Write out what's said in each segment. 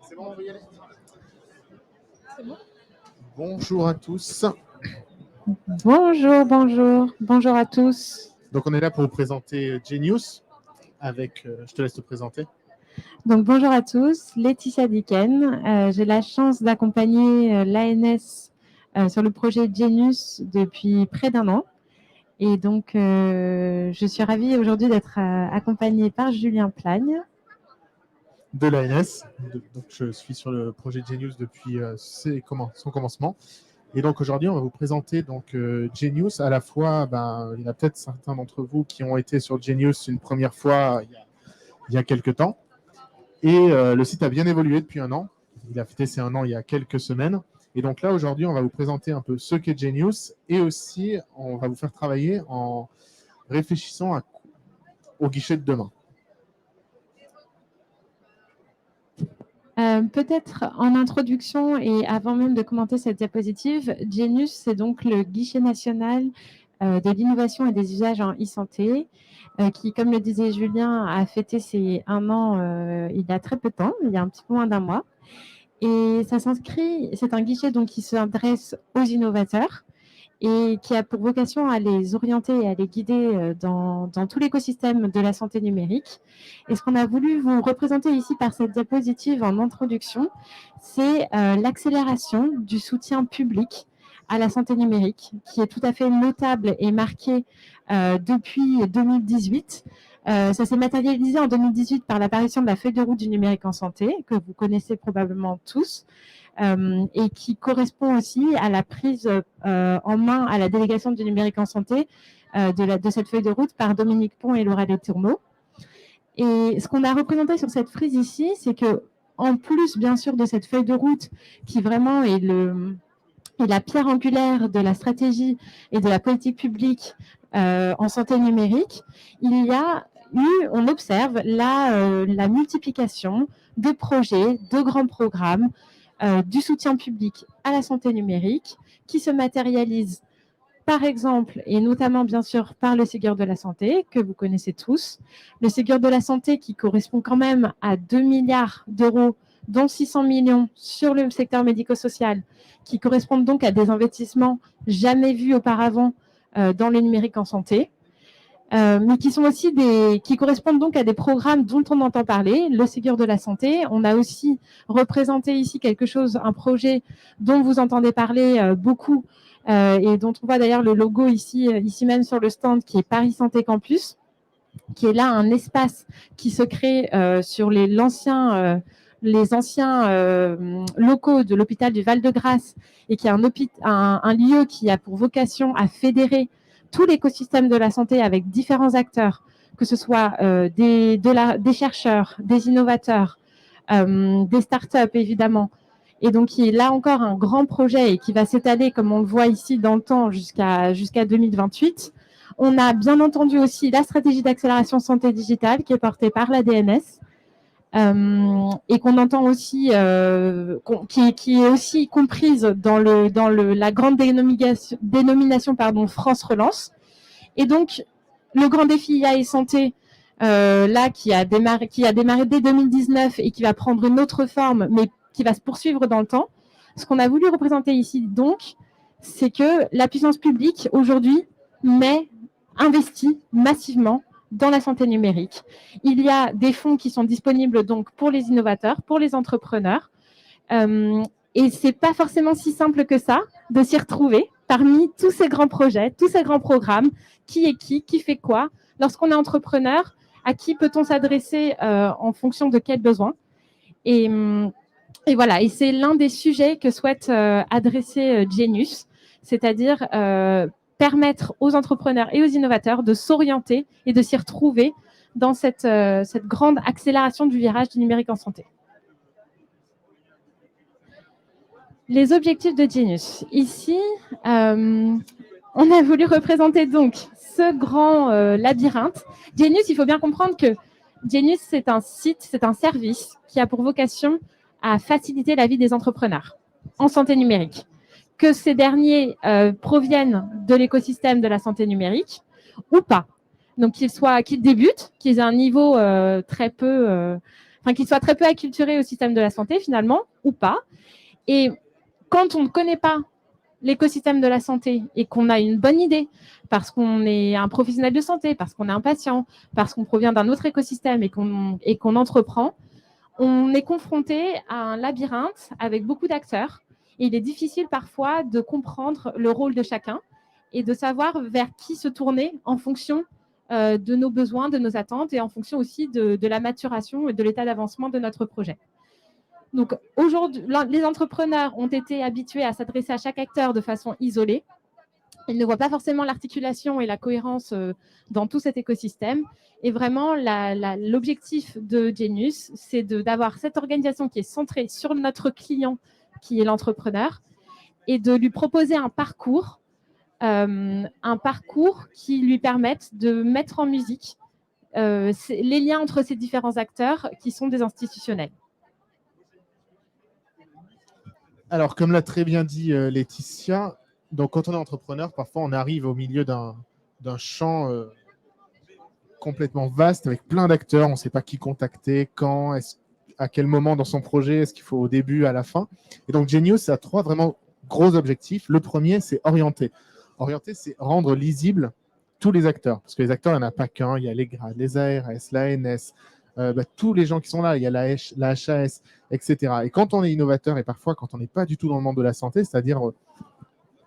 C'est bon, on peut y aller. C'est bon. Bonjour à tous. Bonjour à tous. Donc on est là pour vous présenter Genius avec, je te laisse te présenter. Donc bonjour à tous, Laetitia Dicken. J'ai la chance d'accompagner l'ANS sur le projet Genius depuis près d'un an. Et donc je suis ravie aujourd'hui d'être accompagnée par Julien Plagne. De l'ANS. Donc je suis sur le projet Genius depuis son commencement. Et donc aujourd'hui, on va vous présenter donc Genius. À la fois, il y en a peut-être certains d'entre vous qui ont été sur Genius une première fois il y a quelques temps. Et le site a bien évolué depuis un an. Il a fêté ses un an il y a quelques semaines. Et donc là, aujourd'hui, on va vous présenter un peu ce qu'est Genius et aussi, on va vous faire travailler en réfléchissant au guichet de demain. Peut-être en introduction et avant même de commenter cette diapositive, Genius, c'est donc le guichet national de l'innovation et des usages en e-santé, qui, comme le disait Julien, a fêté ses un an il y a très peu de temps, il y a un petit peu moins d'un mois. Et ça s'inscrit, c'est un guichet donc, qui s'adresse aux innovateurs et qui a pour vocation à les orienter et à les guider dans tout l'écosystème de la santé numérique. Et ce qu'on a voulu vous représenter ici par cette diapositive en introduction, c'est l'accélération du soutien public à la santé numérique, qui est tout à fait notable et marqué depuis 2018. Ça s'est matérialisé en 2018 par l'apparition de la feuille de route du numérique en santé, que vous connaissez probablement tous, et qui correspond aussi à la prise en main à la délégation du numérique en santé de cette feuille de route par Dominique Pont et Laura Letourneau. Et ce qu'on a représenté sur cette frise ici, c'est que en plus, bien sûr, de cette feuille de route qui vraiment est la pierre angulaire de la stratégie et de la politique publique en santé numérique, on observe la multiplication de projets, de grands programmes, du soutien public à la santé numérique qui se matérialise par exemple, et notamment bien sûr par le Ségur de la santé, que vous connaissez tous. Le Ségur de la santé qui correspond quand même à 2 milliards d'euros, dont 600 millions sur le secteur médico-social, qui correspondent donc à des investissements jamais vus auparavant dans le numérique en santé. Mais qui correspondent donc à des programmes dont on entend parler, le Ségur de la santé. On a aussi représenté ici un projet dont vous entendez parler beaucoup et dont on voit d'ailleurs le logo ici même sur le stand, qui est Paris Santé Campus, qui est là un espace qui se crée sur les anciens locaux de l'hôpital du Val-de-Grâce et qui est un lieu qui a pour vocation à fédérer tout l'écosystème de la santé avec différents acteurs, que ce soit des chercheurs, des innovateurs, des startups évidemment. Et donc, qui est là encore un grand projet et qui va s'étaler, comme on le voit ici, dans le temps jusqu'à 2028. On a bien entendu aussi la stratégie d'accélération santé digitale qui est portée par la DNS et qu'on entend aussi, qui est aussi comprise dans la grande dénomination France Relance. Et donc, le grand défi IA et santé, là, qui a démarré dès 2019 et qui va prendre une autre forme, mais qui va se poursuivre dans le temps. Ce qu'on a voulu représenter ici, donc, c'est que la puissance publique, aujourd'hui, investit massivement dans la santé numérique. Il y a des fonds qui sont disponibles donc pour les innovateurs, pour les entrepreneurs. Et ce n'est pas forcément si simple que ça de s'y retrouver parmi tous ces grands projets, tous ces grands programmes. Qui est qui fait quoi? Lorsqu'on est entrepreneur, à qui peut-on s'adresser en fonction de quels besoins? Et voilà, et c'est l'un des sujets que souhaite adresser Genius, c'est-à-dire permettre aux entrepreneurs et aux innovateurs de s'orienter et de s'y retrouver dans cette grande accélération du virage du numérique en santé. Les objectifs de Genius. Ici, on a voulu représenter donc ce grand labyrinthe. Genius, il faut bien comprendre que Genius, c'est un site, c'est un service qui a pour vocation à faciliter la vie des entrepreneurs en santé numérique. Que ces derniers proviennent de l'écosystème de la santé numérique ou pas. Donc, qu'ils débutent, qu'ils aient un niveau très peu enfin qui soient très peu acculturés au système de la santé finalement, ou pas. Et quand on ne connaît pas l'écosystème de la santé et qu'on a une bonne idée, parce qu'on est un professionnel de santé, parce qu'on est un patient, parce qu'on provient d'un autre écosystème et qu'on entreprend, on est confronté à un labyrinthe avec beaucoup d'acteurs. Et il est difficile parfois de comprendre le rôle de chacun et de savoir vers qui se tourner en fonction de nos besoins, de nos attentes et en fonction aussi de la maturation et de l'état d'avancement de notre projet. Donc aujourd'hui, les entrepreneurs ont été habitués à s'adresser à chaque acteur de façon isolée. Ils ne voient pas forcément l'articulation et la cohérence dans tout cet écosystème. Et vraiment, l'objectif de Genius, c'est d'avoir cette organisation qui est centrée sur notre client, qui est l'entrepreneur, et de lui proposer un parcours qui lui permette de mettre en musique les liens entre ces différents acteurs qui sont des institutionnels. Alors, comme l'a très bien dit Laetitia, donc quand on est entrepreneur, parfois on arrive au milieu d'un champ complètement vaste avec plein d'acteurs. On ne sait pas qui contacter, quand, à quel moment dans son projet, est-ce qu'il faut au début, à la fin. Et donc Genius a 3 vraiment gros objectifs. Le premier, c'est orienter. Orienter, c'est rendre lisible tous les acteurs. Parce que les acteurs, il n'y en a pas qu'un. Il y a les grades, les ARS, l'ANS, tous les gens qui sont là. Il y a la HAS, etc. Et quand on est innovateur, et parfois quand on n'est pas du tout dans le monde de la santé, c'est-à-dire,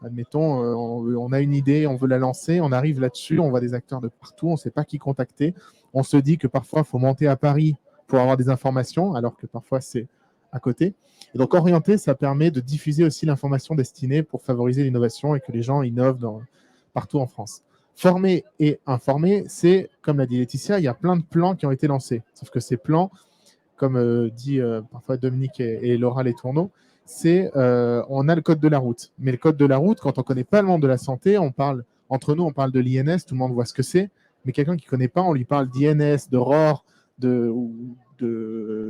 admettons, on a une idée, on veut la lancer, on arrive là-dessus, on voit des acteurs de partout, on ne sait pas qui contacter. On se dit que parfois, il faut monter à Paris pour avoir des informations, alors que parfois, c'est à côté. Et donc, orienter, ça permet de diffuser aussi l'information destinée pour favoriser l'innovation et que les gens innovent partout en France. Former et informer, c'est, comme l'a dit Laetitia, il y a plein de plans qui ont été lancés. Sauf que ces plans, comme dit parfois Dominique et Laura Letourneau, c'est on a le code de la route. Mais le code de la route, quand on ne connaît pas le monde de la santé, entre nous, on parle de l'INS, tout le monde voit ce que c'est. Mais quelqu'un qui ne connaît pas, on lui parle d'INS, de ROR, de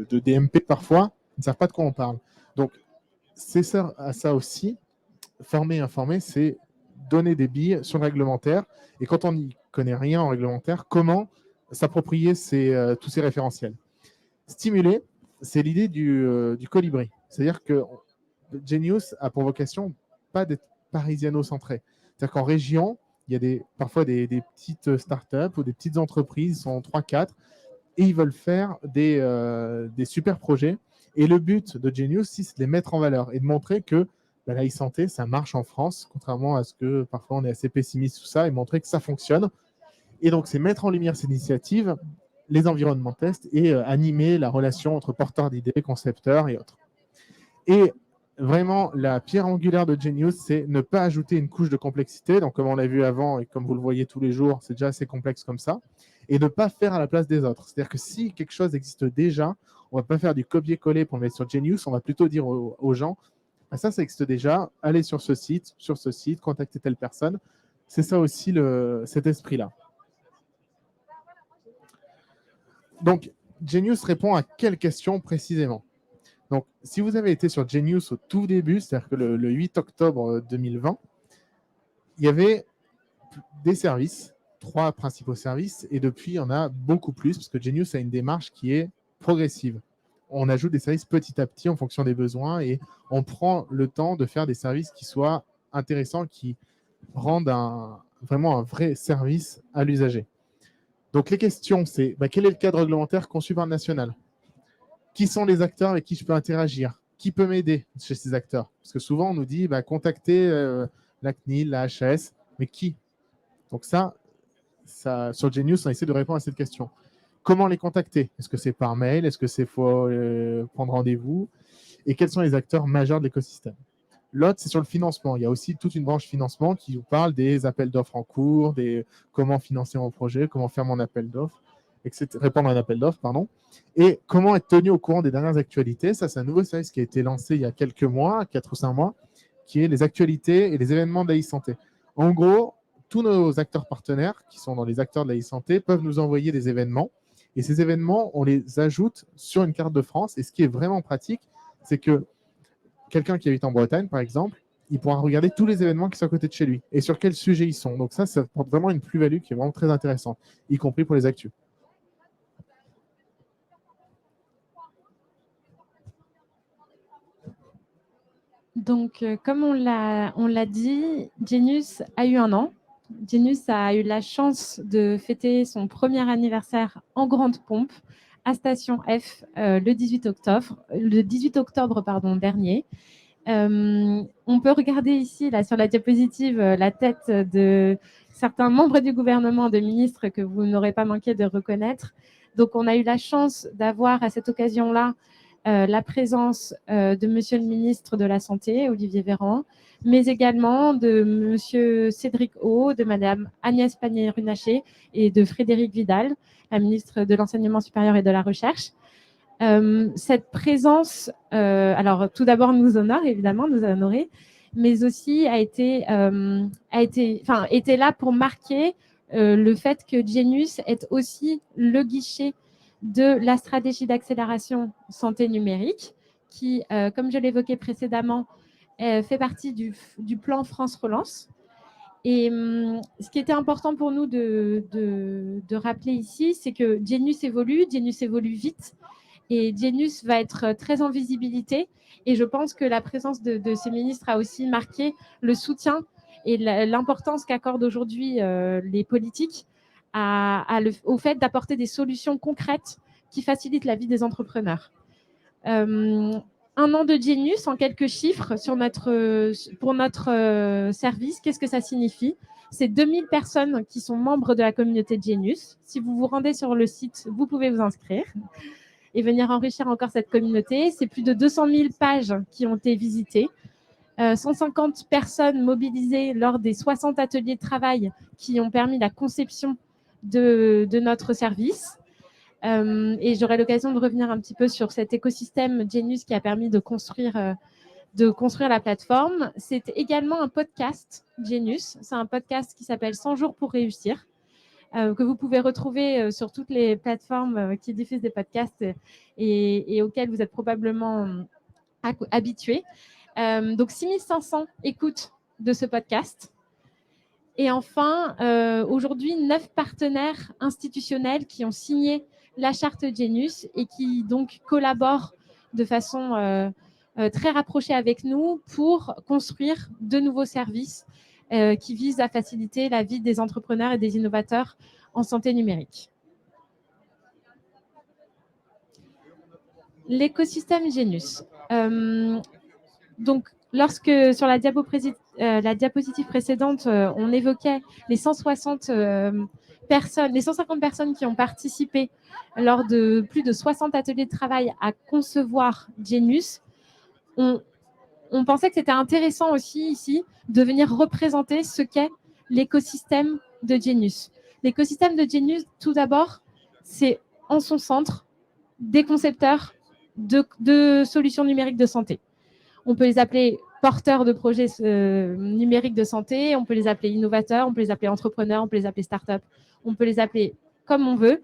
DMP parfois. Ils ne savent pas de quoi on parle. Donc, c'est ça aussi. Former et informer, c'est donner des billes sur le réglementaire. Et quand on n'y connaît rien en réglementaire, comment s'approprier tous ces référentiels. Stimuler, c'est l'idée du colibri. C'est-à-dire que Genius a pour vocation pas d'être parisiano-centré. C'est-à-dire qu'en région, il y a parfois des petites startups ou des petites entreprises, ils sont 3-4, et ils veulent faire des super projets. Et le but de Genius, c'est de les mettre en valeur et de montrer que la e-santé, ça marche en France, contrairement à ce que parfois on est assez pessimiste sur ça, et montrer que ça fonctionne. Et donc, c'est mettre en lumière ces initiatives, les environnements tests et animer la relation entre porteurs d'idées, concepteurs et autres. Et vraiment, la pierre angulaire de Genius, c'est ne pas ajouter une couche de complexité. Donc, comme on l'a vu avant et comme vous le voyez tous les jours, c'est déjà assez complexe comme ça. Et ne pas faire à la place des autres. C'est-à-dire que si quelque chose existe déjà, on ne va pas faire du copier-coller pour le mettre sur Genius. On va plutôt dire aux gens, ah, ça existe déjà, allez sur ce site, contactez telle personne. C'est ça aussi cet esprit-là. Donc, Genius répond à quelle question précisément? Donc, si vous avez été sur Genius au tout début, c'est-à-dire que le 8 octobre 2020, il y avait des services, 3 principaux services, et depuis, il y en a beaucoup plus, parce que Genius a une démarche qui est progressive. On ajoute des services petit à petit en fonction des besoins, et on prend le temps de faire des services qui soient intéressants, qui rendent vraiment un vrai service à l'usager. Donc, les questions, c'est quel est le cadre réglementaire conçu par le national? Qui sont les acteurs avec qui je peux interagir? Qui peut m'aider chez ces acteurs? Parce que souvent, on nous dit contactez la CNIL, la HAS, mais qui? Donc ça, sur Genius, on essaie de répondre à cette question. Comment les contacter? Est-ce que c'est par mail? Est-ce que c'est faut prendre rendez-vous? Et quels sont les acteurs majeurs de l'écosystème? L'autre, c'est sur le financement. Il y a aussi toute une branche financement qui vous parle des appels d'offres en cours, comment financer mon projet, comment faire mon appel d'offres, répondre à un appel d'offres, pardon. Et comment être tenu au courant des dernières actualités. Ça, c'est un nouveau service qui a été lancé il y a quelques mois, 4 ou 5 mois, qui est les actualités et les événements de la e-santé. En gros, tous nos acteurs partenaires, qui sont dans les acteurs de la e-santé, peuvent nous envoyer des événements. Et ces événements, on les ajoute sur une carte de France. Et ce qui est vraiment pratique, c'est que quelqu'un qui habite en Bretagne, par exemple, il pourra regarder tous les événements qui sont à côté de chez lui et sur quel sujet ils sont. Donc ça apporte vraiment une plus-value qui est vraiment très intéressante, y compris pour les actus. Donc, comme on l'a dit, Genius a eu un an. Genius a eu la chance de fêter son premier anniversaire en grande pompe à Station F le 18 octobre dernier. On peut regarder ici, là, sur la diapositive, la tête de certains membres du gouvernement, de ministres que vous n'aurez pas manqué de reconnaître. Donc, on a eu la chance d'avoir à cette occasion-là la présence de Monsieur le ministre de la Santé, Olivier Véran, mais également de Monsieur Cédric O, de Madame Agnès Pannier-Runacher et de Frédérique Vidal, la ministre de l'Enseignement supérieur et de la Recherche. Cette présence, alors tout d'abord nous honore, évidemment, nous a honorés, mais aussi était là pour marquer le fait que Genius est aussi le guichet de la stratégie d'accélération santé numérique, qui, comme je l'évoquais précédemment, fait partie du plan France Relance. Et ce qui était important pour nous de rappeler ici, c'est que Genius évolue vite, et Genius va être très en visibilité. Et je pense que la présence de ces ministres a aussi marqué le soutien et l'importance qu'accordent aujourd'hui les politiques au fait d'apporter des solutions concrètes qui facilitent la vie des entrepreneurs. Un an de Genius, en quelques chiffres, pour notre service, qu'est-ce que ça signifie? C'est 2000 personnes qui sont membres de la communauté de Genius. Si vous vous rendez sur le site, vous pouvez vous inscrire et venir enrichir encore cette communauté. C'est plus de 200 000 pages qui ont été visitées, 150 personnes mobilisées lors des 60 ateliers de travail qui ont permis la conception de notre service. Et j'aurai l'occasion de revenir un petit peu sur cet écosystème Genius qui a permis de construire la plateforme. C'est également un podcast Genius. C'est un podcast qui s'appelle 100 jours pour réussir, que vous pouvez retrouver sur toutes les plateformes qui diffusent des podcasts et auxquelles vous êtes probablement habitués. Donc 6500 écoutes de ce podcast. Et enfin, aujourd'hui, 9 partenaires institutionnels qui ont signé la charte Genius et qui donc collaborent de façon très rapprochée avec nous pour construire de nouveaux services qui visent à faciliter la vie des entrepreneurs et des innovateurs en santé numérique. L'écosystème Genius. Donc, lorsque sur la diapositive précédente, on évoquait les 150 personnes qui ont participé lors de plus de 60 ateliers de travail à concevoir Genius, on pensait que c'était intéressant aussi ici de venir représenter ce qu'est l'écosystème de Genius. L'écosystème de Genius, tout d'abord, c'est en son centre des concepteurs de solutions numériques de santé. On peut les appeler porteurs de projets numériques de santé, on peut les appeler innovateurs, on peut les appeler entrepreneurs, on peut les appeler start-up, on peut les appeler comme on veut,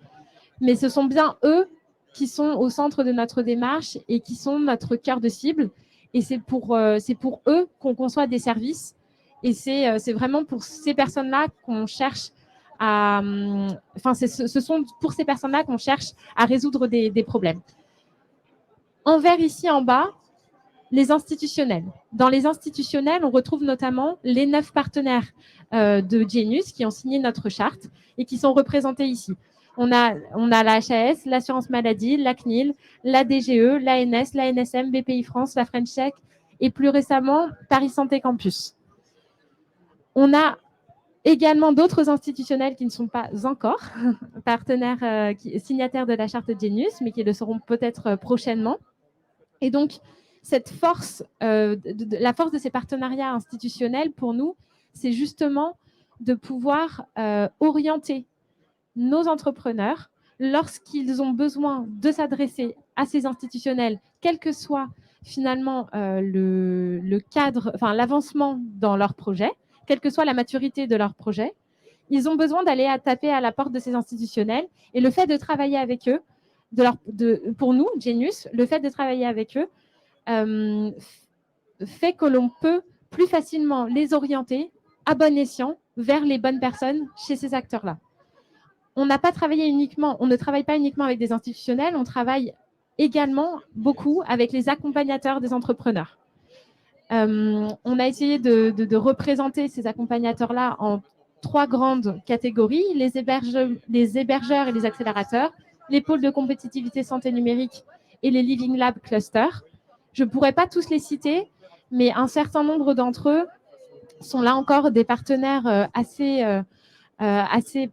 mais ce sont bien eux qui sont au centre de notre démarche et qui sont notre cœur de cible. Et c'est pour eux qu'on conçoit des services. Et c'est vraiment pour ces personnes-là qu'on cherche ce sont pour ces personnes-là qu'on cherche à résoudre des problèmes. En vert ici en bas, les institutionnels. Dans les institutionnels, on retrouve notamment les 9 partenaires de Genius qui ont signé notre charte et qui sont représentés ici. On a la HAS, l'assurance maladie, la CNIL, la DGE, l'ANS, l'ANSM, BPI France, la French Tech et plus récemment Paris Santé Campus. On a également d'autres institutionnels qui ne sont pas encore partenaires, signataires de la charte Genius, mais qui le seront peut-être prochainement. Et donc, cette force, la force de ces partenariats institutionnels, pour nous, c'est justement de pouvoir orienter nos entrepreneurs lorsqu'ils ont besoin de s'adresser à ces institutionnels, quel que soit finalement le cadre, enfin l'avancement dans leur projet, quelle que soit la maturité de leur projet, ils ont besoin d'aller taper à la porte de ces institutionnels. Et le fait de travailler avec eux, pour nous, Genius, le fait de travailler avec eux fait que l'on peut plus facilement les orienter à bon escient vers les bonnes personnes chez ces acteurs-là. On ne travaille pas uniquement avec des institutionnels, on travaille également beaucoup avec les accompagnateurs des entrepreneurs. On a essayé de représenter ces accompagnateurs-là en 3 grandes catégories, les hébergeurs et les accélérateurs, les pôles de compétitivité santé numérique et les Living Lab Clusters. Je ne pourrais pas tous les citer, mais un certain nombre d'entre eux sont là encore des partenaires assez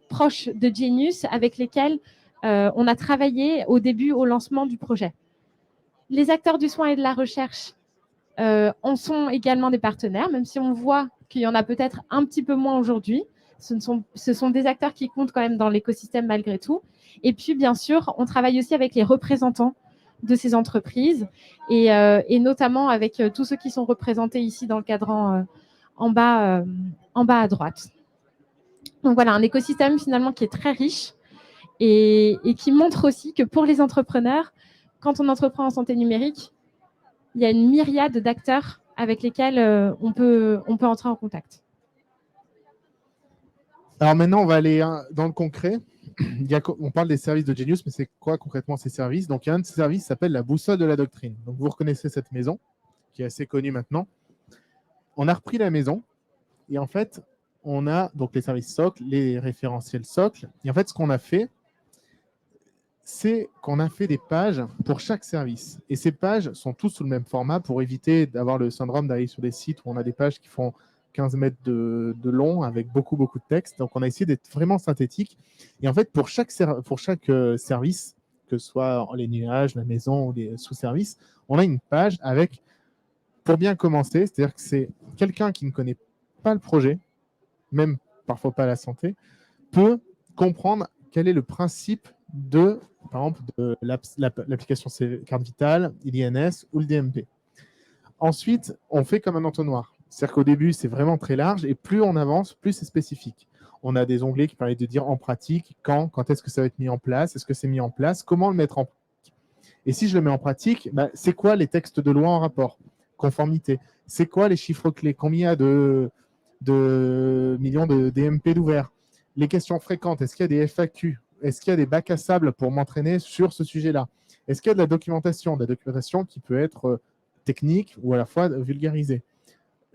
proches de Genius avec lesquels on a travaillé au début, au lancement du projet. Les acteurs du soin et de la recherche en sont également des partenaires, même si on voit qu'il y en a peut-être un petit peu moins aujourd'hui. Ce sont des acteurs qui comptent quand même dans l'écosystème malgré tout. Et puis, bien sûr, on travaille aussi avec les représentants de ces entreprises et notamment avec tous ceux qui sont représentés ici dans le cadran en bas à droite. Donc voilà, un écosystème finalement qui est très riche et qui montre aussi que pour les entrepreneurs, quand on entreprend en santé numérique, il y a une myriade d'acteurs avec lesquels on peut entrer en contact. Alors maintenant, on va aller dans le concret. On parle des services de Genius, mais c'est quoi concrètement ces services? Donc, il y a un de ces services qui s'appelle la boussole de la doctrine. Donc, vous reconnaissez cette maison, qui est assez connue maintenant. On a repris la maison, et en fait, on a donc les services socles, les référentiels socles. Et en fait, ce qu'on a fait, c'est qu'on a fait des pages pour chaque service. Et ces pages sont tous sous le même format pour éviter d'avoir le syndrome d'aller sur des sites où on a des pages qui font 15 mètres de long avec beaucoup de texte. Donc, on a essayé d'être vraiment synthétique. Et en fait, pour chaque service, que ce soit les nuages, la maison ou les sous-services, on a une page avec, pour bien commencer, c'est-à-dire que c'est quelqu'un qui ne connaît pas le projet, même parfois pas la santé, peut comprendre quel est le principe de, par exemple, de l'application carte vitale, l'INS ou le DMP. Ensuite, on fait comme un entonnoir. C'est-à-dire qu'au début, c'est vraiment très large et plus on avance, plus c'est spécifique. On a des onglets qui permettent de dire en pratique, quand est-ce que ça va être mis en place, est-ce que c'est mis en place, comment le mettre en pratique. Et si je le mets en pratique, c'est quoi les textes de loi en rapport? Conformité. C'est quoi les chiffres clés? Combien il y a de millions de DMP d'ouverts? Les questions fréquentes, est-ce qu'il y a des FAQ? Est-ce qu'il y a des bacs à sable pour m'entraîner sur ce sujet-là? Est-ce qu'il y a de la documentation qui peut être technique ou à la fois vulgarisée?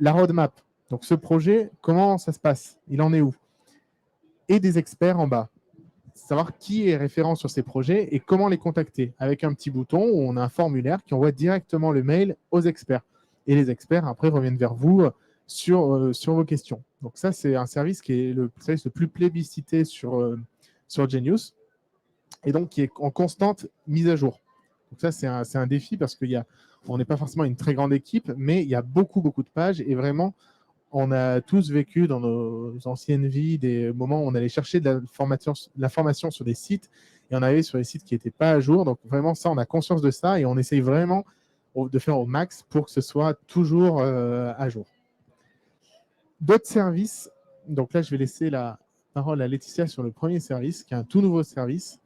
La roadmap, donc ce projet, comment ça se passe? Il en est où? Et des experts en bas. Savoir qui est référent sur ces projets et comment les contacter, avec un petit bouton où on a un formulaire qui envoie directement le mail aux experts. Et les experts, après, reviennent vers vous sur vos questions. Donc ça, c'est un service qui est le service le plus plébiscité sur Genius et donc qui est en constante mise à jour. Donc ça, c'est un défi parce qu'on n'est pas forcément une très grande équipe, mais il y a beaucoup de pages et vraiment, on a tous vécu dans nos anciennes vies des moments où on allait chercher de l'information sur des sites et on avait sur les sites qui n'étaient pas à jour. Donc vraiment, ça, on a conscience de ça et on essaye vraiment de faire au max pour que ce soit toujours à jour. D'autres services, donc là, je vais laisser la parole à Laetitia sur le premier service, qui est un tout nouveau service.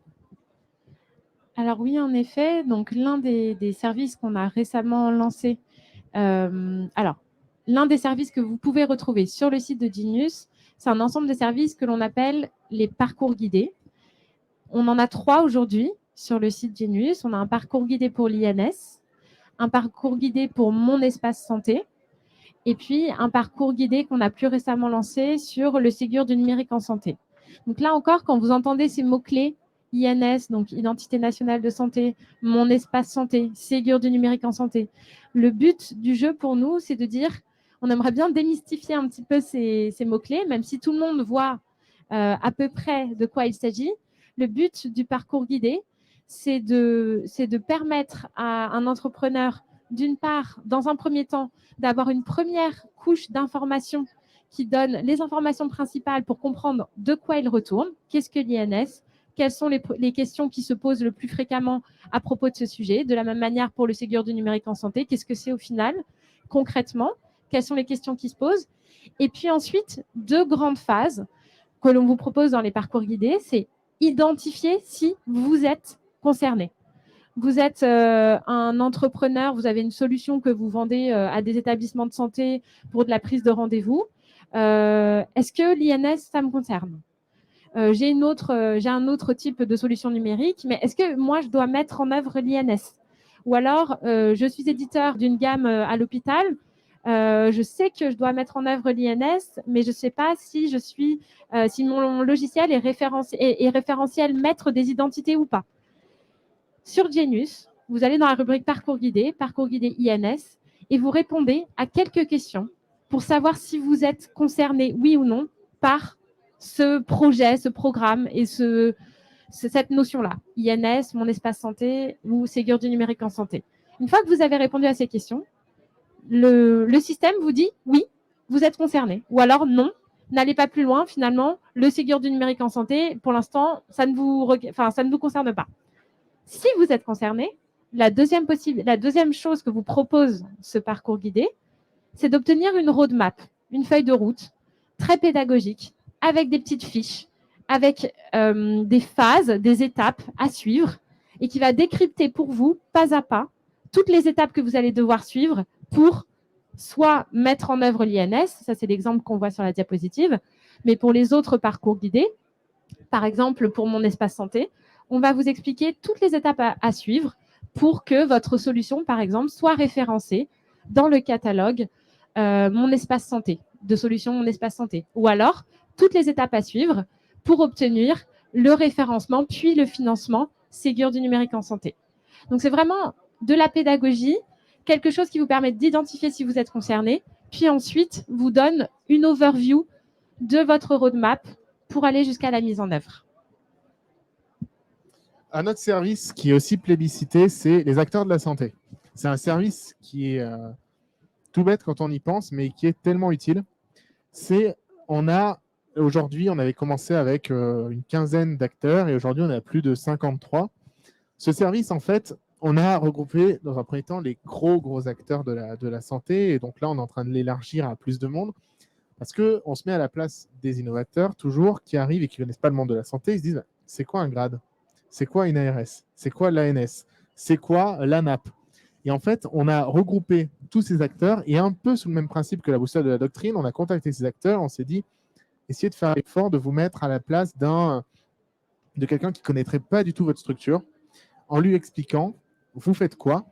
Alors oui, en effet, donc l'un des services qu'on a récemment lancé, l'un des services que vous pouvez retrouver sur le site de Genius, c'est un ensemble de services que l'on appelle les parcours guidés. On en a 3 aujourd'hui sur le site Genius. On a un parcours guidé pour l'INS, un parcours guidé pour Mon Espace Santé, et puis un parcours guidé qu'on a plus récemment lancé sur le Ségur du numérique en santé. Donc là encore, quand vous entendez ces mots-clés, INS, donc Identité nationale de santé, Mon Espace Santé, Ségur du numérique en santé, le but du jeu pour nous, c'est de dire, on aimerait bien démystifier un petit peu ces mots-clés, même si tout le monde voit à peu près de quoi il s'agit. Le but du parcours guidé, c'est de permettre à un entrepreneur, d'une part, dans un premier temps, d'avoir une première couche d'informations qui donne les informations principales pour comprendre de quoi il retourne, qu'est-ce que l'INS, quelles sont les questions qui se posent le plus fréquemment à propos de ce sujet. De la même manière pour le Ségur du numérique en santé, qu'est-ce que c'est au final, concrètement, quelles sont les questions qui se posent. Et puis ensuite, 2 grandes phases que l'on vous propose dans les parcours guidés, c'est identifier si vous êtes concerné. Vous êtes un entrepreneur, vous avez une solution que vous vendez à des établissements de santé pour de la prise de rendez-vous. Est-ce que l'INS, ça me concerne? J'ai un autre type de solution numérique, mais est-ce que moi, je dois mettre en œuvre l'INS? Ou alors, je suis éditeur d'une gamme à l'hôpital. Je sais que je dois mettre en œuvre l'INS, mais je ne sais pas si si mon logiciel est référentiel maître des identités ou pas. Sur Genius, vous allez dans la rubrique Parcours guidé INS, et vous répondez à quelques questions pour savoir si vous êtes concerné, oui ou non, par ce projet, ce programme et cette notion-là. INS, mon espace santé ou Ségur du numérique en santé. Une fois que vous avez répondu à ces questions, le système vous dit oui, vous êtes concerné. Ou alors non, n'allez pas plus loin. Finalement, le Ségur du numérique en santé, pour l'instant, ça ne vous concerne pas. Si vous êtes concerné, la deuxième chose que vous propose ce parcours guidé, c'est d'obtenir une roadmap, une feuille de route très pédagogique, avec des petites fiches, avec des phases, des étapes à suivre, et qui va décrypter pour vous, pas à pas, toutes les étapes que vous allez devoir suivre pour soit mettre en œuvre l'INS, ça c'est l'exemple qu'on voit sur la diapositive, mais pour les autres parcours guidés, par exemple pour mon espace santé, on va vous expliquer toutes les étapes à suivre pour que votre solution, par exemple, soit référencée dans le catalogue Mon espace santé, de solutions Mon espace santé. Ou alors, toutes les étapes à suivre pour obtenir le référencement, puis le financement Ségur du numérique en santé. Donc, c'est vraiment de la pédagogie, quelque chose qui vous permet d'identifier si vous êtes concerné, puis ensuite vous donne une overview de votre roadmap pour aller jusqu'à la mise en œuvre. Un autre service qui est aussi plébiscité, c'est les acteurs de la santé. C'est un service qui est tout bête quand on y pense, mais qui est tellement utile. Aujourd'hui, on avait commencé avec une quinzaine d'acteurs et aujourd'hui, on a plus de 53. Ce service, en fait, on a regroupé dans un premier temps les gros acteurs de la santé. Et donc là, on est en train de l'élargir à plus de monde parce qu'on se met à la place des innovateurs toujours qui arrivent et qui ne connaissent pas le monde de la santé. Ils se disent, c'est quoi un grade ? C'est quoi une ARS ? C'est quoi l'ANS ? C'est quoi l'ANAP ? Et en fait, on a regroupé tous ces acteurs et un peu sous le même principe que la boussole de la doctrine, on a contacté ces acteurs, on s'est dit, essayez de faire l'effort de vous mettre à la place de quelqu'un qui ne connaîtrait pas du tout votre structure, en lui expliquant, vous faites quoi ?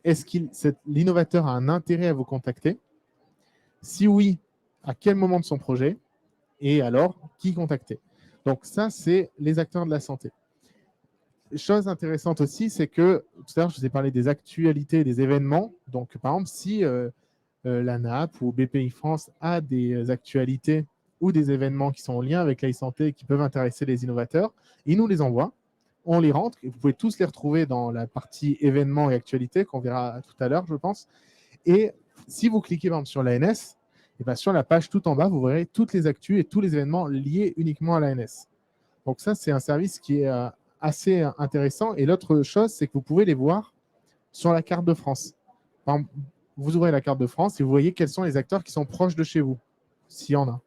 Est-ce que l'innovateur a un intérêt à vous contacter ? Si oui, à quel moment de son projet ? Et alors, qui contacter ? Donc ça, c'est les acteurs de la santé. Chose intéressante aussi, c'est que tout à l'heure, je vous ai parlé des actualités, des événements. Donc, par exemple, si l'ANAP ou BPI France a des actualités ou des événements qui sont en lien avec l'e-santé et qui peuvent intéresser les innovateurs, ils nous les envoient, on les rentre. Et vous pouvez tous les retrouver dans la partie événements et actualités qu'on verra tout à l'heure, je pense. Et si vous cliquez par exemple sur l'ANS, et bien sur la page tout en bas, vous verrez toutes les actus et tous les événements liés uniquement à l'ANS. Donc ça, c'est un service qui est assez intéressant. Et l'autre chose, c'est que vous pouvez les voir sur la carte de France. Par exemple, vous ouvrez la carte de France et vous voyez quels sont les acteurs qui sont proches de chez vous, s'il y en a.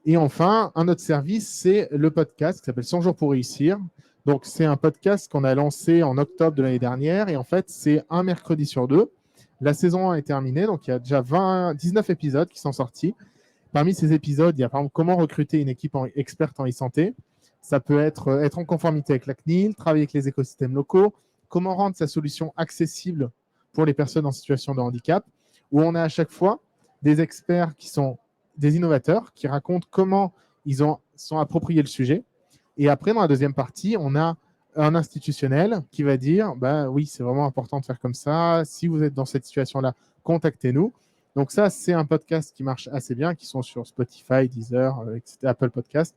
Et enfin, un autre service, c'est le podcast qui s'appelle 100 jours pour réussir. Donc, c'est un podcast qu'on a lancé en octobre de l'année dernière. Et en fait, c'est un mercredi sur 2. La saison 1 est terminée. Donc, il y a déjà 19 épisodes qui sont sortis. Parmi ces épisodes, il y a par exemple comment recruter une équipe experte en e-santé. Ça peut être en conformité avec la CNIL, travailler avec les écosystèmes locaux, comment rendre sa solution accessible pour les personnes en situation de handicap, où on a à chaque fois des experts qui sont des innovateurs, qui racontent comment ils sont appropriés le sujet. Et après, dans la deuxième partie, on a un institutionnel qui va dire oui, c'est vraiment important de faire comme ça. Si vous êtes dans cette situation-là, contactez-nous. Donc ça, c'est un podcast qui marche assez bien, qui sont sur Spotify, Deezer, etc., Apple Podcast.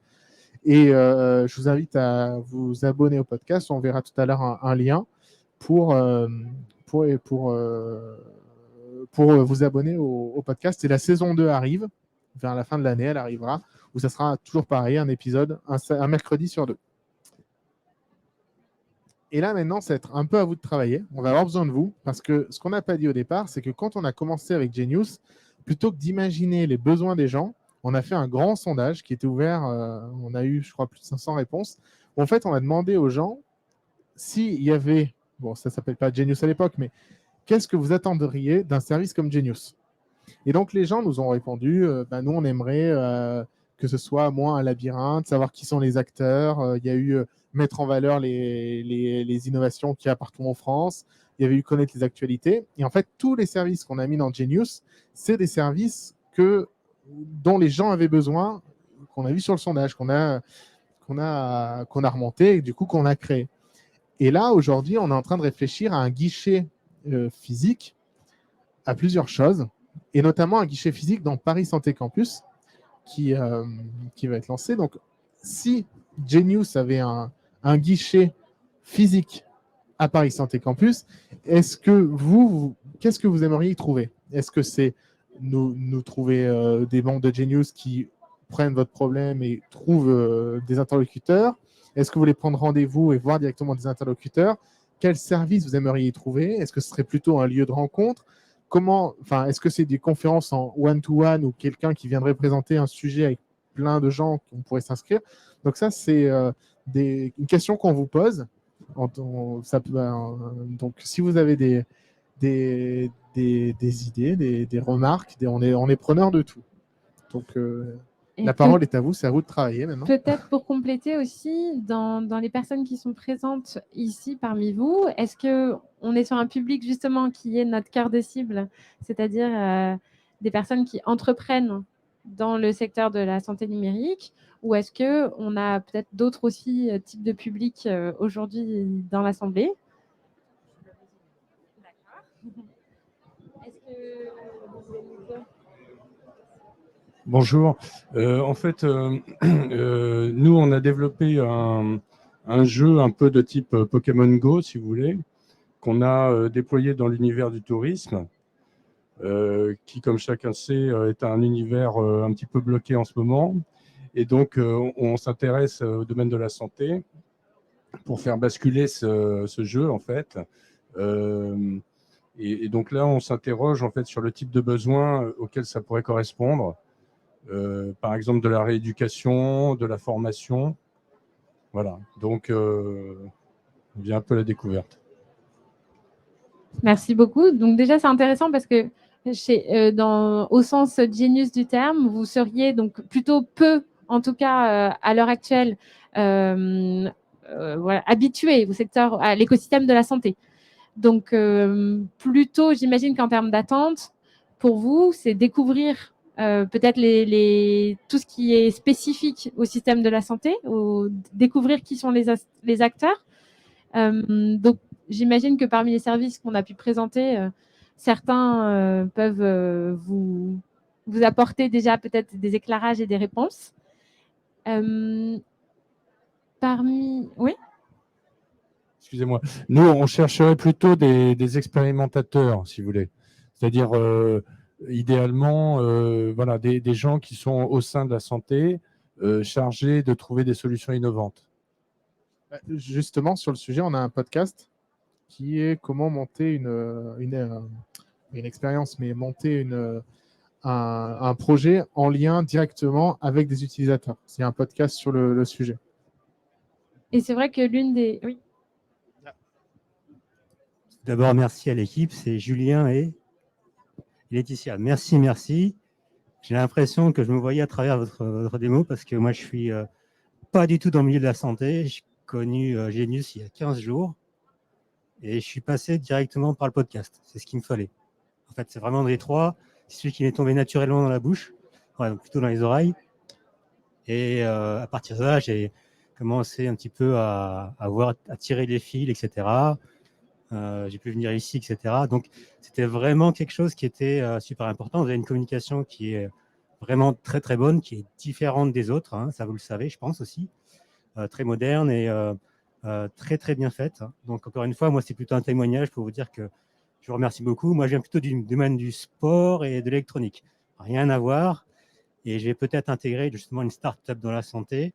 Et je vous invite à vous abonner au podcast. On verra tout à l'heure un lien pour vous abonner au podcast. Et la saison 2 arrive, vers la fin de l'année, elle arrivera, où ça sera toujours pareil, un épisode, un mercredi sur 2. Et là, maintenant, ça va être un peu à vous de travailler. On va avoir besoin de vous, parce que ce qu'on n'a pas dit au départ, c'est que quand on a commencé avec Genius, plutôt que d'imaginer les besoins des gens, on a fait un grand sondage qui était ouvert. On a eu, je crois, plus de 500 réponses. En fait, on a demandé aux gens s'il y avait, bon, ça ne s'appelle pas Genius à l'époque, mais qu'est-ce que vous attendriez d'un service comme Genius ? Et donc, les gens nous ont répondu, nous, on aimerait que ce soit moins un labyrinthe, savoir qui sont les acteurs. Il y a eu mettre en valeur les innovations qu'il y a partout en France. Il y avait eu connaître les actualités. Et en fait, tous les services qu'on a mis dans Genius, c'est des services dont les gens avaient besoin, qu'on a vu sur le sondage, qu'on a remonté et du coup qu'on a créé. Et là, aujourd'hui, on est en train de réfléchir à un guichet physique, à plusieurs choses, et notamment un guichet physique dans Paris Santé Campus qui va être lancé. Donc, si Genius avait un guichet physique à Paris Santé Campus, qu'est-ce que vous aimeriez y trouver? Est-ce que c'est nous trouver des membres de Genius qui prennent votre problème et trouvent des interlocuteurs? Est-ce que vous voulez prendre rendez-vous et voir directement des interlocuteurs? Quel service vous aimeriez y trouver? Est-ce que ce serait plutôt un lieu de rencontre? Est-ce que c'est des conférences en one-to-one ou quelqu'un qui viendrait présenter un sujet avec plein de gens qui pourraient s'inscrire? Donc ça, c'est une question qu'on vous pose. Donc, si vous avez des idées, des remarques, on est preneur de tout. Donc, la parole est à vous, c'est à vous de travailler maintenant. Peut-être pour compléter aussi, dans les personnes qui sont présentes ici parmi vous, est-ce qu'on est sur un public justement qui est notre cœur de cible, c'est-à-dire des personnes qui entreprennent dans le secteur de la santé numérique, ou est-ce qu'on a peut-être d'autres aussi types de publics aujourd'hui dans l'Assemblée? D'accord. Est-ce que vous voulez nous dire? Bonjour. En fait, nous, on a développé un jeu un peu de type Pokémon Go, si vous voulez, qu'on a déployé dans l'univers du tourisme, qui, comme chacun sait, est un univers un petit peu bloqué en ce moment. Et donc, on s'intéresse au domaine de la santé pour faire basculer ce jeu, en fait. Et donc là, on s'interroge en fait sur le type de besoin auquel ça pourrait correspondre. Par exemple, de la rééducation, de la formation. Voilà, donc on vient un peu à la découverte. Merci beaucoup. Donc déjà, c'est intéressant parce que au sens Genius du terme, vous seriez donc plutôt peu, en tout cas à l'heure actuelle, habitué au secteur, à l'écosystème de la santé. Donc plutôt, j'imagine qu'en termes d'attente, pour vous, c'est découvrir peut-être tout ce qui est spécifique au système de la santé, découvrir qui sont les acteurs. Donc, j'imagine que parmi les services qu'on a pu présenter, certains peuvent vous apporter déjà peut-être des éclairages et des réponses. Oui. Excusez-moi. Nous, on chercherait plutôt des expérimentateurs, si vous voulez. C'est-à-dire, idéalement, voilà, des gens qui sont au sein de la santé, chargés de trouver des solutions innovantes. Justement, sur le sujet, on a un podcast qui est comment monter une expérience, mais monter un projet en lien directement avec des utilisateurs. C'est un podcast sur le sujet. Et c'est vrai que l'une des... Oui. D'abord, merci à l'équipe. C'est Julien et Laetitia. Merci. J'ai l'impression que je me voyais à travers votre démo parce que moi, je suis pas du tout dans le milieu de la santé. J'ai connu Genius il y a 15 jours et je suis passé directement par le podcast. C'est ce qu'il me fallait. En fait, c'est vraiment des trois. C'est celui qui m'est tombé naturellement dans la bouche, donc plutôt dans les oreilles. Et à partir de là, j'ai commencé un petit peu à tirer les fils, etc. J'ai pu venir ici, etc. Donc, c'était vraiment quelque chose qui était super important. Vous avez une communication qui est vraiment très, très bonne, qui est différente des autres. Hein, ça, vous le savez, je pense aussi. Très moderne et très, très bien faite. Donc, encore une fois, moi, c'est plutôt un témoignage pour vous dire que je vous remercie beaucoup. Moi, je viens plutôt du domaine du sport et de l'électronique. Rien à voir. Et j'ai peut-être intégré justement une start-up dans la santé.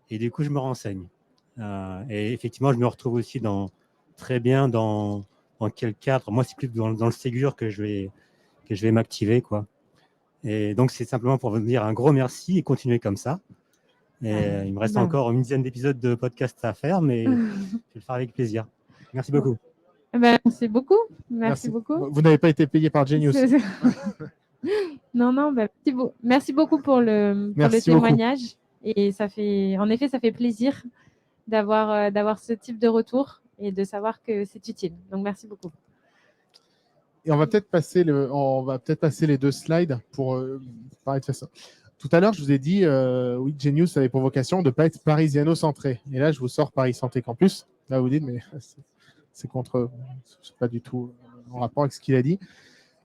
Et du coup, je me renseigne. Et effectivement, je me retrouve aussi très bien dans quel cadre. Moi, c'est plus dans le Ségur que je vais m'activer, quoi. Et donc, c'est simplement pour vous dire un gros merci et continuer comme ça. Et il me reste encore une dizaine d'épisodes de podcast à faire, mais je vais le faire avec plaisir. Merci beaucoup. Merci beaucoup. Merci beaucoup. Vous n'avez pas été payé par Genius. Non, merci beaucoup pour le Merci beaucoup. témoignage. Et en effet, ça fait plaisir d'avoir ce type de retour et de savoir que c'est utile. Donc, merci beaucoup. Et on va peut-être passer les 2 slides pour parler de ça. Tout à l'heure, je vous ai dit, oui, Genius avait pour vocation de ne pas être parisiano-centré. Et là, je vous sors Paris Santé Campus. Là, vous dites, mais c'est pas du tout en rapport avec ce qu'il a dit.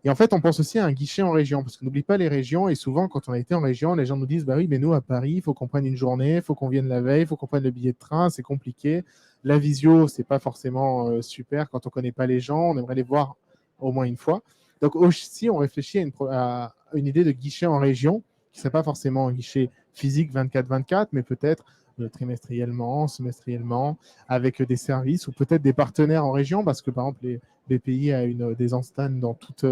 Et en fait, on pense aussi à un guichet en région, parce qu'on n'oublie pas les régions. Et souvent, quand on a été en région, les gens nous disent, bah oui, mais nous, à Paris, il faut qu'on prenne une journée, il faut qu'on vienne la veille, il faut qu'on prenne le billet de train, c'est compliqué. La visio, c'est pas forcément super quand on ne connaît pas les gens. On aimerait les voir au moins une fois. Donc aussi, on réfléchit à une idée de guichet en région, qui ne serait pas forcément un guichet physique 24/24, mais peut-être trimestriellement, semestriellement, avec des services ou peut-être des partenaires en région, parce que par exemple, les pays a des stands dans toute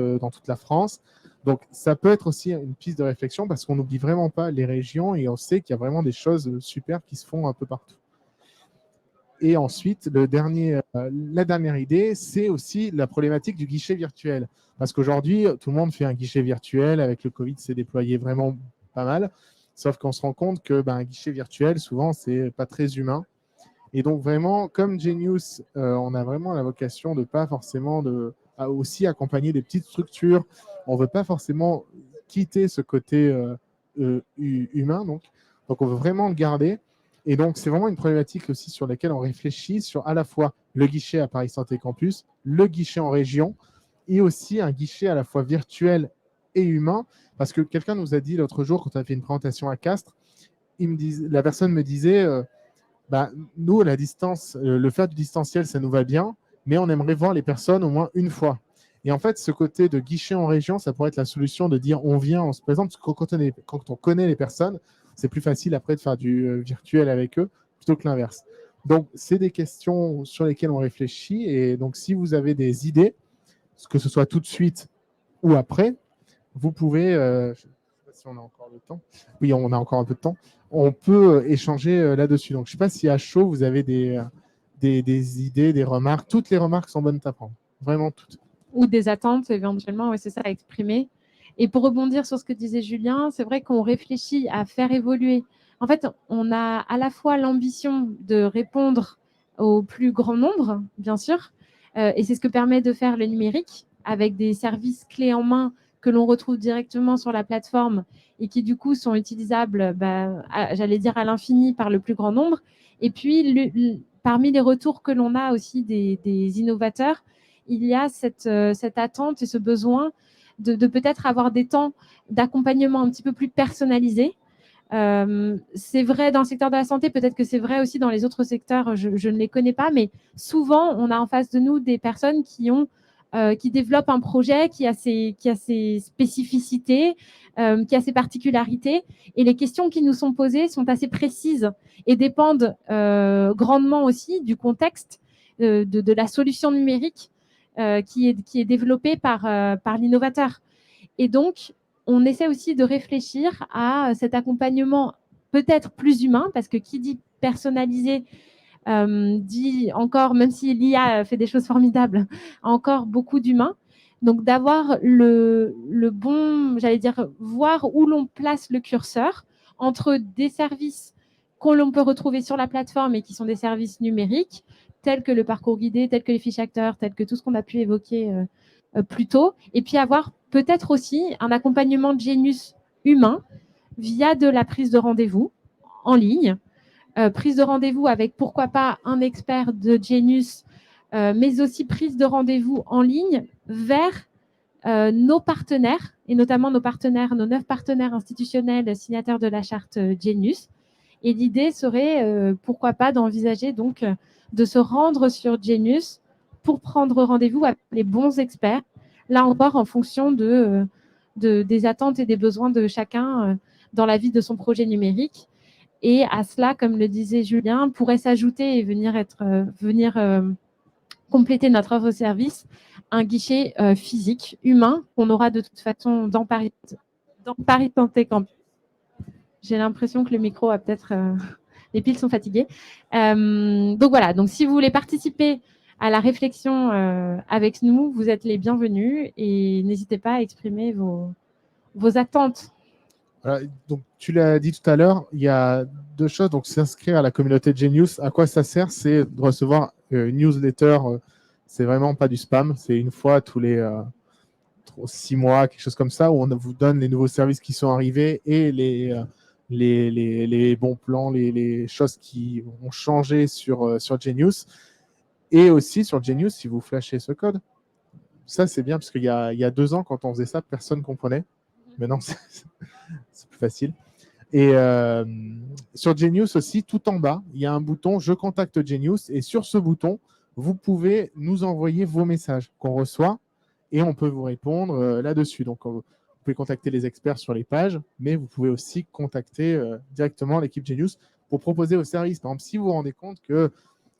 la France. Donc ça peut être aussi une piste de réflexion, parce qu'on n'oublie vraiment pas les régions et on sait qu'il y a vraiment des choses super qui se font un peu partout. Et ensuite, la dernière idée, c'est aussi la problématique du guichet virtuel. Parce qu'aujourd'hui, tout le monde fait un guichet virtuel. Avec le Covid, c'est déployé vraiment pas mal. Sauf qu'on se rend compte que un guichet virtuel, souvent, c'est pas très humain. Et donc, vraiment, comme Genius, on a vraiment la vocation de pas forcément aussi accompagner des petites structures. On ne veut pas forcément quitter ce côté humain. Donc, on veut vraiment le garder. Et donc, c'est vraiment une problématique aussi sur laquelle on réfléchit, sur à la fois le guichet à Paris Santé Campus, le guichet en région, et aussi un guichet à la fois virtuel et humain. Parce que quelqu'un nous a dit l'autre jour, quand on a fait une présentation à Castres, la personne me disait, nous, la distance, le faire du distanciel, ça nous va bien, mais on aimerait voir les personnes au moins une fois. Et en fait, ce côté de guichet en région, ça pourrait être la solution de dire on vient, on se présente, parce que quand on connaît les personnes, c'est plus facile après de faire du virtuel avec eux plutôt que l'inverse. Donc, c'est des questions sur lesquelles on réfléchit. Et donc, si vous avez des idées, que ce soit tout de suite ou après, vous pouvez, je ne sais pas si on a encore le temps. Oui, on a encore un peu de temps. On peut échanger là-dessus. Donc, je ne sais pas si à chaud, vous avez des idées, des remarques. Toutes les remarques sont bonnes à prendre. Vraiment toutes. Ou des attentes, éventuellement, oui, c'est ça, à exprimer. Et pour rebondir sur ce que disait Julien, c'est vrai qu'on réfléchit à faire évoluer. En fait, on a à la fois l'ambition de répondre au plus grand nombre, bien sûr, et c'est ce que permet de faire le numérique, avec des services clés en main que l'on retrouve directement sur la plateforme et qui, du coup, sont utilisables, j'allais dire, à l'infini par le plus grand nombre. Et puis, parmi les retours que l'on a aussi des innovateurs, il y a cette attente et ce besoin de peut-être avoir des temps d'accompagnement un petit peu plus personnalisés. C'est vrai dans le secteur de la santé, peut-être que c'est vrai aussi dans les autres secteurs, je ne les connais pas, mais souvent, on a en face de nous des personnes qui développent un projet qui a ses spécificités, qui a ses particularités, et les questions qui nous sont posées sont assez précises et dépendent grandement aussi du contexte de la solution numérique qui est développée par l'innovateur. Et donc, on essaie aussi de réfléchir à cet accompagnement peut-être plus humain, parce que qui dit personnalisé dit encore, même si l'IA fait des choses formidables, encore beaucoup d'humains. Donc, d'avoir le bon, j'allais dire, voir où l'on place le curseur entre des services que l'on peut retrouver sur la plateforme et qui sont des services numériques, tels que le parcours guidé, tels que les fiches acteurs, tels que tout ce qu'on a pu évoquer plus tôt, et puis avoir peut-être aussi un accompagnement de Genius humain via de la prise de rendez-vous en ligne, prise de rendez-vous avec pourquoi pas un expert de Genius, mais aussi prise de rendez-vous en ligne vers nos partenaires, et notamment nos 9 partenaires institutionnels signataires de la charte Genius. Et l'idée serait, pourquoi pas, d'envisager donc de se rendre sur Genius pour prendre rendez-vous avec les bons experts, là encore en fonction des attentes et des besoins de chacun dans la vie de son projet numérique. Et à cela, comme le disait Julien, pourrait s'ajouter et venir compléter notre offre de service un guichet physique, humain, qu'on aura de toute façon dans Paris Santé Campus. J'ai l'impression que le micro a peut-être... les piles sont fatiguées. Donc voilà, donc si vous voulez participer à la réflexion avec nous, vous êtes les bienvenus et n'hésitez pas à exprimer vos attentes. Voilà, donc, tu l'as dit tout à l'heure, il y a deux choses. Donc, s'inscrire à la communauté Genius, à quoi ça sert? C'est de recevoir une newsletter. C'est vraiment pas du spam. C'est une fois tous les 6 mois, quelque chose comme ça, où on vous donne les nouveaux services qui sont arrivés et les bons plans, les choses qui ont changé sur Genius. Et aussi sur Genius, si vous flashez ce code, ça c'est bien parce qu'il y a 2 ans, quand on faisait ça, personne ne comprenait. Maintenant, c'est plus facile. Et sur Genius aussi, tout en bas, il y a un bouton « Je contacte Genius » et sur ce bouton, vous pouvez nous envoyer vos messages qu'on reçoit et on peut vous répondre là-dessus. Donc, vous pouvez contacter les experts sur les pages, mais vous pouvez aussi contacter directement l'équipe Genius pour proposer vos services. Par exemple, si vous vous rendez compte que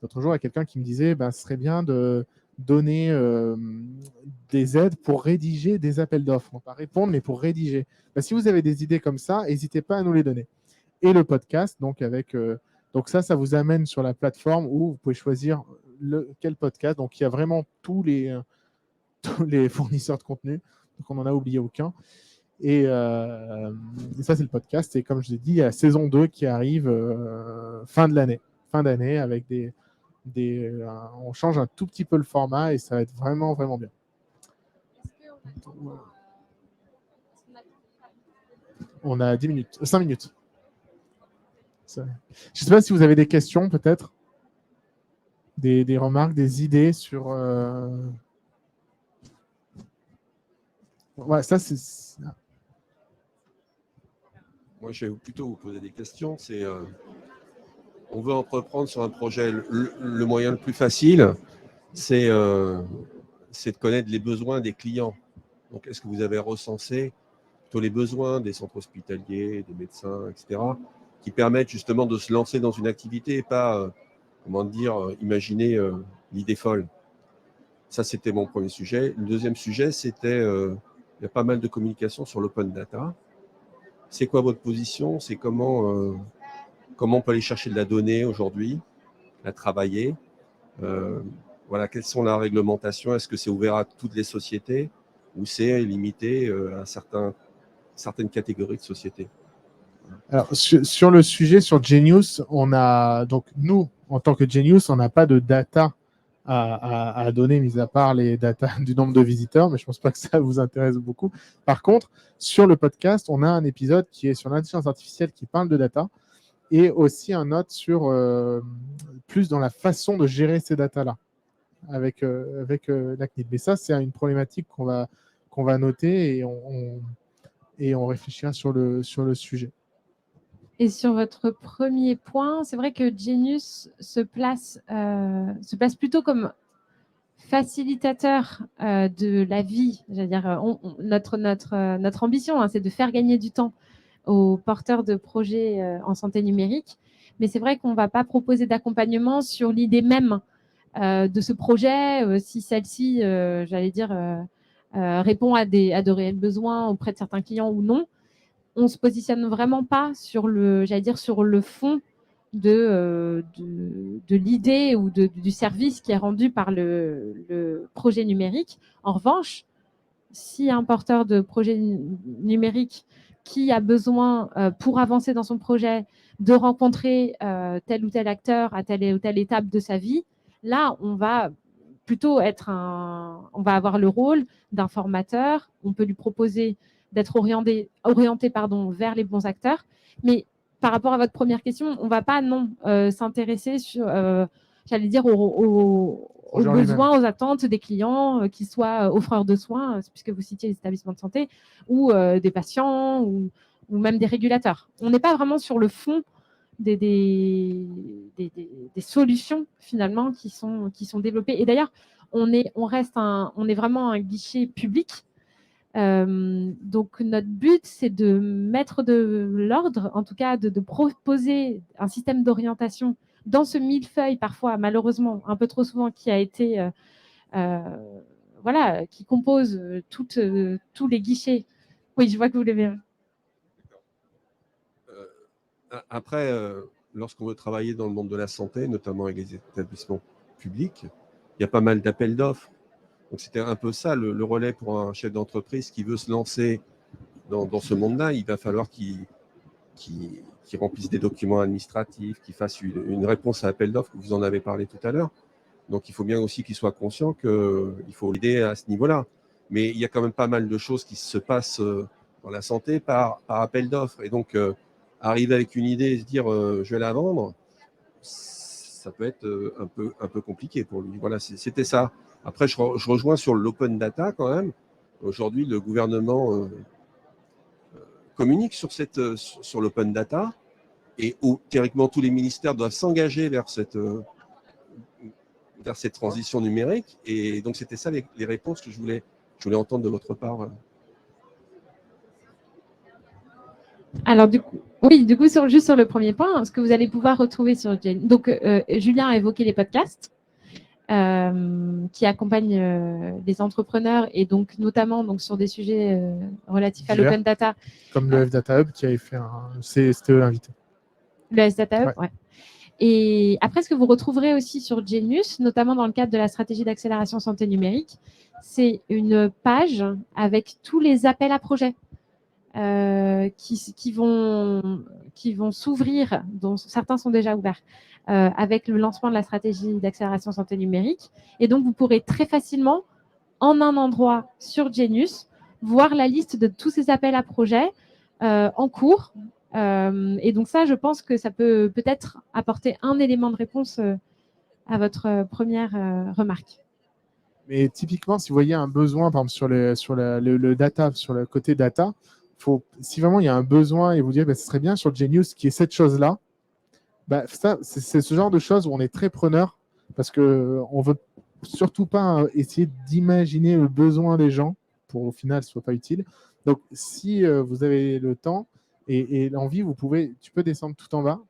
l'autre jour, il y a quelqu'un qui me disait ce serait bien de donner des aides pour rédiger des appels d'offres. Pas répondre, mais pour rédiger. Si vous avez des idées comme ça, n'hésitez pas à nous les donner. Et le podcast, donc donc ça vous amène sur la plateforme où vous pouvez choisir quel podcast. Donc il y a vraiment tous les fournisseurs de contenu. Donc on n'en a oublié aucun. Et ça, c'est le podcast. Et comme je l'ai dit, il y a la saison 2 qui arrive fin d'année avec on change un tout petit peu le format et ça va être vraiment, vraiment bien. On a 10 minutes, 5 minutes. Je ne sais pas si vous avez des questions, peut-être, des remarques, des idées sur. Ouais, ça, c'est. Moi, je vais plutôt vous poser des questions. On veut entreprendre sur un projet. Le moyen le plus facile, c'est de connaître les besoins des clients. Donc, est-ce que vous avez recensé plutôt les besoins des centres hospitaliers, des médecins, etc., qui permettent justement de se lancer dans une activité et pas, imaginer l'idée folle. Ça, c'était mon premier sujet. Le deuxième sujet, c'était, il y a pas mal de communication sur l'open data. C'est quoi votre position? C'est comment on peut aller chercher de la donnée aujourd'hui, la travailler? Voilà, quelles sont la réglementation? Est-ce que c'est ouvert à toutes les sociétés ou c'est limité à certaines catégories de sociétés? Alors, sur le sujet, sur Genius, donc nous, en tant que Genius, on n'a pas de data à donner, mis à part les data du nombre de visiteurs, mais je ne pense pas que ça vous intéresse beaucoup. Par contre, sur le podcast, on a un épisode qui est sur l'intelligence artificielle qui parle de data et aussi un autre sur plus dans la façon de gérer ces datas-là avec la CNIL. Mais ça, c'est une problématique qu'on va noter et on réfléchira sur le sujet. Et sur votre premier point, c'est vrai que Genius se place plutôt comme facilitateur de la vie. J'allais dire, notre ambition, c'est de faire gagner du temps aux porteurs de projets en santé numérique. Mais c'est vrai qu'on ne va pas proposer d'accompagnement sur l'idée même de ce projet, si celle-ci, répond à de réels besoins auprès de certains clients ou non. On ne se positionne vraiment pas sur le fond de l'idée ou du service qui est rendu par le projet numérique. En revanche, si un porteur de projet numérique qui a besoin, pour avancer dans son projet, de rencontrer tel ou tel acteur à telle ou telle étape de sa vie, là, on va plutôt on va avoir le rôle d'un formateur. On peut lui proposer d'être orienté vers les bons acteurs. Mais par rapport à votre première question, on ne va pas s'intéresser sur, aux besoins, aux attentes des clients, qu'ils soient offreurs de soins, puisque vous citiez les établissements de santé, ou des patients, ou même des régulateurs. On n'est pas vraiment sur le fond des solutions finalement qui sont développées. Et d'ailleurs, on est vraiment un guichet public. Donc notre but, c'est de mettre de l'ordre, en tout cas de proposer un système d'orientation dans ce millefeuille, parfois malheureusement un peu trop souvent, qui a été qui compose tous les guichets. Oui, je vois que vous l'avez. Après, lorsqu'on veut travailler dans le monde de la santé, notamment avec les établissements publics, il y a pas mal d'appels d'offres. Donc c'était un peu ça le relais pour un chef d'entreprise qui veut se lancer dans ce monde-là, il va falloir qu'ils remplissent des documents administratifs, qu'ils fassent une réponse à appel d'offres, vous en avez parlé tout à l'heure. Donc, il faut bien aussi qu'ils soient conscients qu'il faut l'aider à ce niveau-là. Mais il y a quand même pas mal de choses qui se passent dans la santé par appel d'offres. Et donc, arriver avec une idée et se dire je vais la vendre, ça peut être un peu compliqué pour lui. Voilà, c'était ça. Après, je rejoins sur l'open data quand même. Aujourd'hui, le gouvernement communique sur l'open data et où théoriquement tous les ministères doivent s'engager vers cette transition numérique. Et donc, c'était ça les réponses que je voulais entendre de votre part. Alors, du coup, juste sur le premier point, ce que vous allez pouvoir retrouver sur Genius. Donc, Julien a évoqué les podcasts qui accompagnent les entrepreneurs et donc notamment sur des sujets relatifs à l'open data. Comme le F-Data Hub qui avait fait c'était invité. Le F-Data Hub, ouais. Et après, ce que vous retrouverez aussi sur Genius, notamment dans le cadre de la stratégie d'accélération santé numérique, c'est une page avec tous les appels à projets qui vont s'ouvrir, dont certains sont déjà ouverts, avec le lancement de la stratégie d'accélération santé numérique. Et donc, vous pourrez très facilement, en un endroit sur Genius, voir la liste de tous ces appels à projets en cours. Et donc ça, je pense que ça peut peut-être apporter un élément de réponse à votre première remarque. Mais typiquement, si vous voyez un besoin, par exemple, sur le data, sur le côté data, si vraiment il y a un besoin et vous dites ce serait bien sur Genius qu'il y ait cette chose-là, c'est ce genre de choses où on est très preneur parce qu'on ne veut surtout pas essayer d'imaginer le besoin des gens pour au final ce ne soit pas utile. Donc, si vous avez le temps et l'envie, tu peux descendre tout en bas.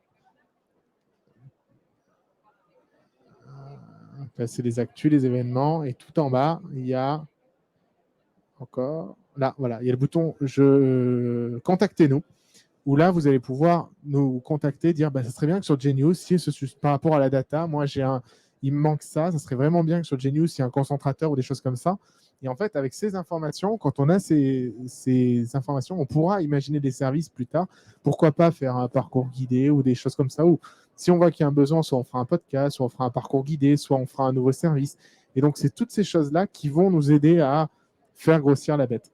C'est les actus, les événements, et tout en bas, il y a encore, là, voilà, il y a le bouton contactez-nous, où là, vous allez pouvoir nous contacter, dire, ça serait bien que sur Genius, par rapport à la data, moi, il me manque ça serait vraiment bien que sur Genius, il y ait un concentrateur ou des choses comme ça. Et en fait, avec ces informations, quand on a ces informations, on pourra imaginer des services plus tard. Pourquoi pas faire un parcours guidé ou des choses comme ça, où si on voit qu'il y a un besoin, soit on fera un podcast, soit on fera un parcours guidé, soit on fera un nouveau service. Et donc, c'est toutes ces choses-là qui vont nous aider à faire grossir la bête.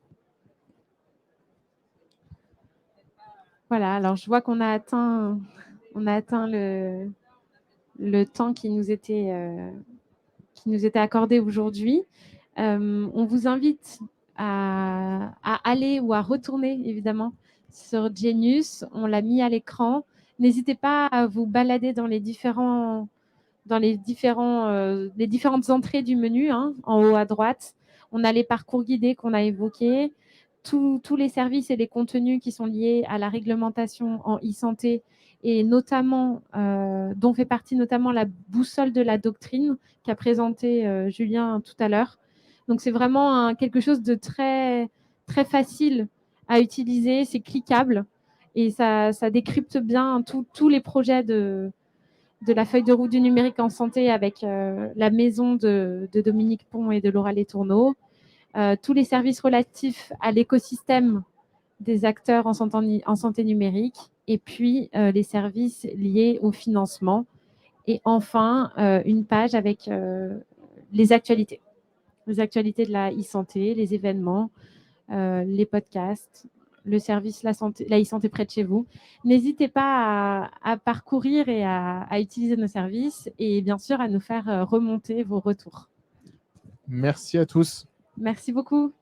Voilà, alors je vois qu'on a atteint le temps qui nous était accordé aujourd'hui. On vous invite à aller ou à retourner, évidemment, sur Genius. On l'a mis à l'écran. N'hésitez pas à vous balader dans les différentes entrées du menu, en haut à droite. On a les parcours guidés qu'on a évoqués, tous les services et les contenus qui sont liés à la réglementation en e-santé et notamment, dont fait partie notamment la boussole de la doctrine qu'a présenté Julien tout à l'heure. Donc, c'est vraiment quelque chose de très, très facile à utiliser, c'est cliquable et ça décrypte bien tous les projets de la feuille de route du numérique en santé avec la maison de Dominique Pont et de Laura Letourneau, tous les services relatifs à l'écosystème des acteurs en santé numérique et puis les services liés au financement. Et enfin, une page avec les actualités de la e-santé, les événements, les podcasts, le service la e-santé près de chez vous. N'hésitez pas à parcourir et à utiliser nos services et bien sûr à nous faire remonter vos retours. Merci à tous. Merci beaucoup.